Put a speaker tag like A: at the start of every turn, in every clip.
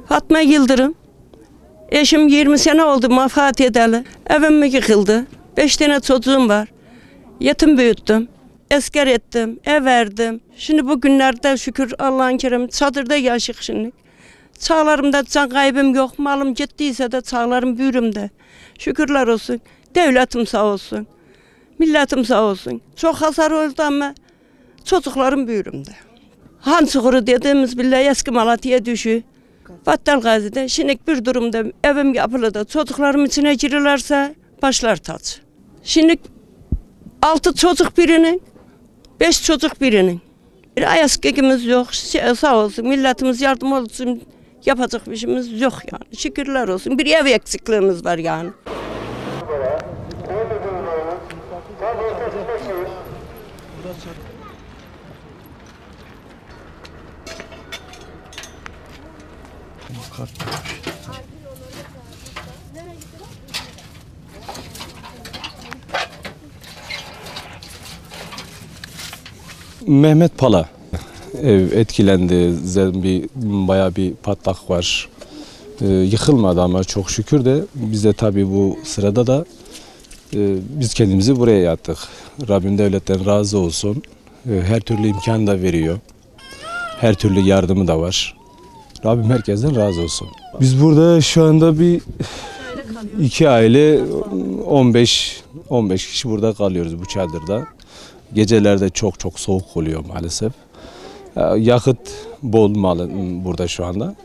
A: Fatma Yıldırım. Eşim 20 sene oldu vefat edeli. Evim yıkıldı. 5 tane çocuğum var. Yetim büyüttüm. Esker ettim, ev verdim. Şimdi bugünlerde şükür Allah'ın keremi çadırda yaşık şimdi. Çağlarımda can kaybım yok. Malım gittiyse de çağlarım büyürümde. Şükürler olsun. Devletim sağ olsun. Milletim sağ olsun. Çok hasar oldu ama çocuklarım büyürümde. Han Çukur'u dediğimiz bile eski Malatya'ya düşü. Battal Gazi'de şimdi bir durumda evim yapılıda çocuklarım içine girirlerse başlar taç. Şimdi 6 çocuk birinin, 5 çocuk birinin. Bir ayaskekimiz yok, sağ olsun milletimiz yardım olsun, yapacak bir şeyimiz yok yani. Şükürler olsun, bir ev eksikliğimiz var yani.
B: Mehmet Pala ev etkilendi. Bayağı bir patlak var. Yıkılmadı ama çok şükür de biz de tabii bu sırada da biz kendimizi buraya yattık. Rabbim devletten razı olsun. Her türlü imkan da veriyor. Her türlü yardımı da var. Rabbim herkesten razı olsun. Biz burada şu anda bir 2 aile 15 kişi burada kalıyoruz bu çadırda. Gecelerde çok soğuk oluyor maalesef. Yakıt bol burada şu anda.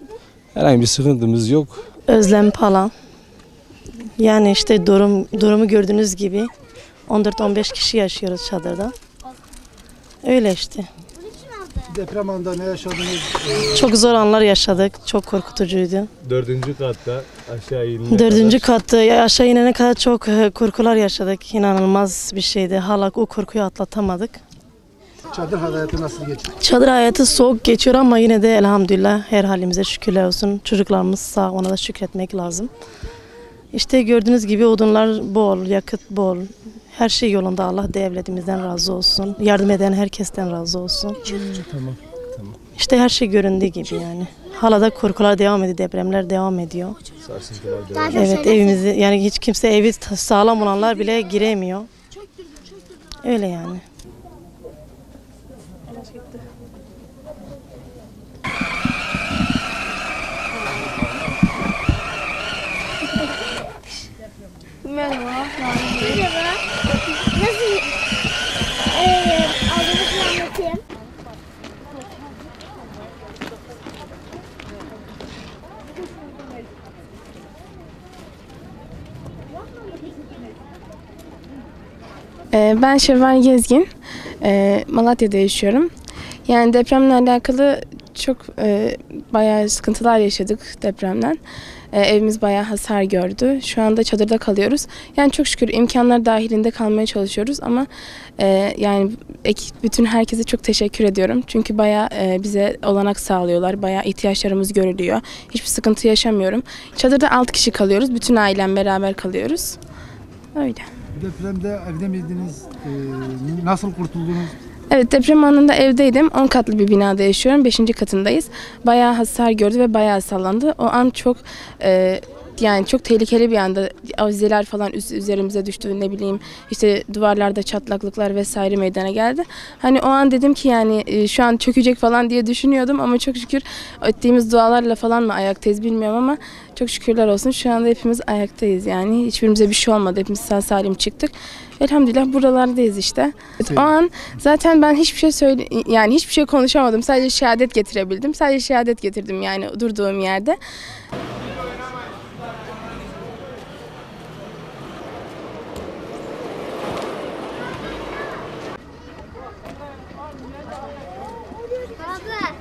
B: Herhangi bir sıkıntımız yok.
C: Özlem Pala. Yani işte durumu gördüğünüz gibi 14-15 kişi yaşıyoruz çadırda. Öyle işte.
D: Deprem anında ne yaşadınız?
C: Çok zor anlar yaşadık. Çok korkutucuydu.
B: 4. katta aşağı inene
C: 4. katta aşağı inene kadar çok korkular yaşadık. İnanılmaz bir şeydi. Hala o korkuyu atlatamadık.
D: Çadır hayatı nasıl geçiyor?
C: Çadır hayatı soğuk geçiyor ama yine de elhamdülillah her halimize şükürler olsun. Çocuklarımız sağ, ona da şükretmek lazım. İşte gördüğünüz gibi odunlar bol, yakıt bol. Her şey yolunda, Allah devletimizden razı olsun. Yardım eden herkesten razı olsun.
B: Tamam.
C: İşte her şey göründüğü gibi yani. Hala da korkular devam ediyor, depremler devam ediyor.
B: Sarsıntılar devam.
C: Evet, evimizi yani hiç kimse evi sağlam olanlar bile giremiyor. Öyle yani.
E: Merhaba. Merhaba. Nasıl? Adını anlatayım.
F: Ben Şevval Gezgin, Malatya'da yaşıyorum. Yani depremle alakalı çok bayağı sıkıntılar yaşadık depremden. Evimiz bayağı hasar gördü. Şu anda çadırda kalıyoruz. Yani çok şükür imkanlar dahilinde kalmaya çalışıyoruz ama yani bütün herkese çok teşekkür ediyorum. Çünkü bayağı bize olanak sağlıyorlar. Bayağı ihtiyaçlarımız görülüyor. Hiçbir sıkıntı yaşamıyorum. Çadırda 6 kişi kalıyoruz. Bütün ailem beraber kalıyoruz. Öyle.
D: Depremde evde miydiniz? Nasıl kurtuldunuz?
F: Evet, deprem anında evdeydim. 10 katlı bir binada yaşıyorum. 5. katındayız. Bayağı hasar gördü ve bayağı sallandı. O an çok yani çok tehlikeli bir anda. Avizeler falan üzerimize düştü, ne bileyim işte duvarlarda çatlaklıklar vesaire meydana geldi. Hani o an dedim ki yani şu an çökecek falan diye düşünüyordum ama çok şükür ettiğimiz dualarla falan mı ayaktayız bilmiyorum ama çok şükürler olsun şu anda hepimiz ayaktayız yani. Hiçbirimize bir şey olmadı. Hepimiz sağ salim çıktık. Elhamdülillah buralardayız işte. O an zaten ben hiçbir şey konuşamadım. Sadece şehadet getirebildim. Sadece şehadet getirdim yani durduğum yerde.
E: Abla.